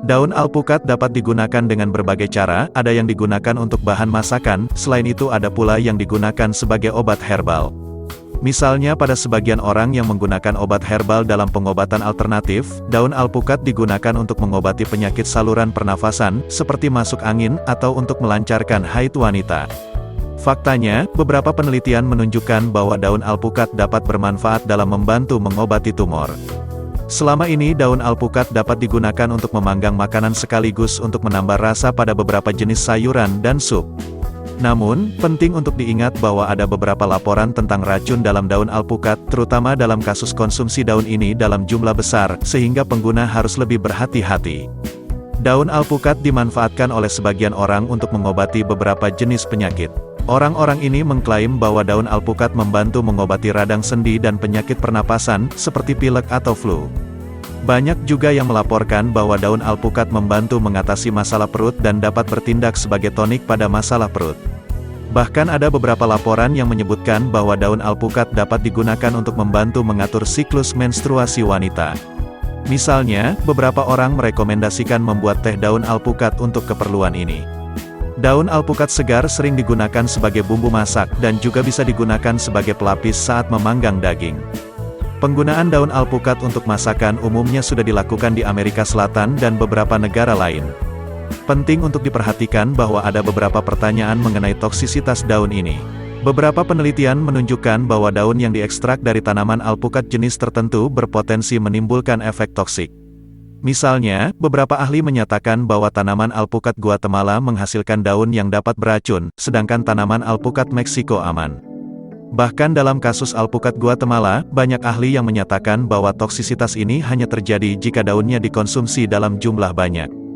Daun alpukat dapat digunakan dengan berbagai cara, ada yang digunakan untuk bahan masakan, selain itu ada pula yang digunakan sebagai obat herbal. Misalnya pada sebagian orang yang menggunakan obat herbal dalam pengobatan alternatif, daun alpukat digunakan untuk mengobati penyakit saluran pernafasan, seperti masuk angin, atau untuk melancarkan haid wanita. Faktanya, beberapa penelitian menunjukkan bahwa daun alpukat dapat bermanfaat dalam membantu mengobati tumor. Selama ini daun alpukat dapat digunakan untuk memanggang makanan sekaligus untuk menambah rasa pada beberapa jenis sayuran dan sup. Namun, penting untuk diingat bahwa ada beberapa laporan tentang racun dalam daun alpukat, terutama dalam kasus konsumsi daun ini dalam jumlah besar, sehingga pengguna harus lebih berhati-hati. Daun alpukat dimanfaatkan oleh sebagian orang untuk mengobati beberapa jenis penyakit. Orang-orang ini mengklaim bahwa daun alpukat membantu mengobati radang sendi dan penyakit pernapasan, seperti pilek atau flu. Banyak juga yang melaporkan bahwa daun alpukat membantu mengatasi masalah perut dan dapat bertindak sebagai tonik pada masalah perut. Bahkan ada beberapa laporan yang menyebutkan bahwa daun alpukat dapat digunakan untuk membantu mengatur siklus menstruasi wanita. Misalnya, beberapa orang merekomendasikan membuat teh daun alpukat untuk keperluan ini. Daun alpukat segar sering digunakan sebagai bumbu masak, dan juga bisa digunakan sebagai pelapis saat memanggang daging. Penggunaan daun alpukat untuk masakan umumnya sudah dilakukan di Amerika Selatan dan beberapa negara lain. Penting untuk diperhatikan bahwa ada beberapa pertanyaan mengenai toksisitas daun ini. Beberapa penelitian menunjukkan bahwa daun yang diekstrak dari tanaman alpukat jenis tertentu berpotensi menimbulkan efek toksik. Misalnya, beberapa ahli menyatakan bahwa tanaman alpukat Guatemala menghasilkan daun yang dapat beracun, sedangkan tanaman alpukat Meksiko aman. Bahkan dalam kasus alpukat Guatemala, banyak ahli yang menyatakan bahwa toksisitas ini hanya terjadi jika daunnya dikonsumsi dalam jumlah banyak.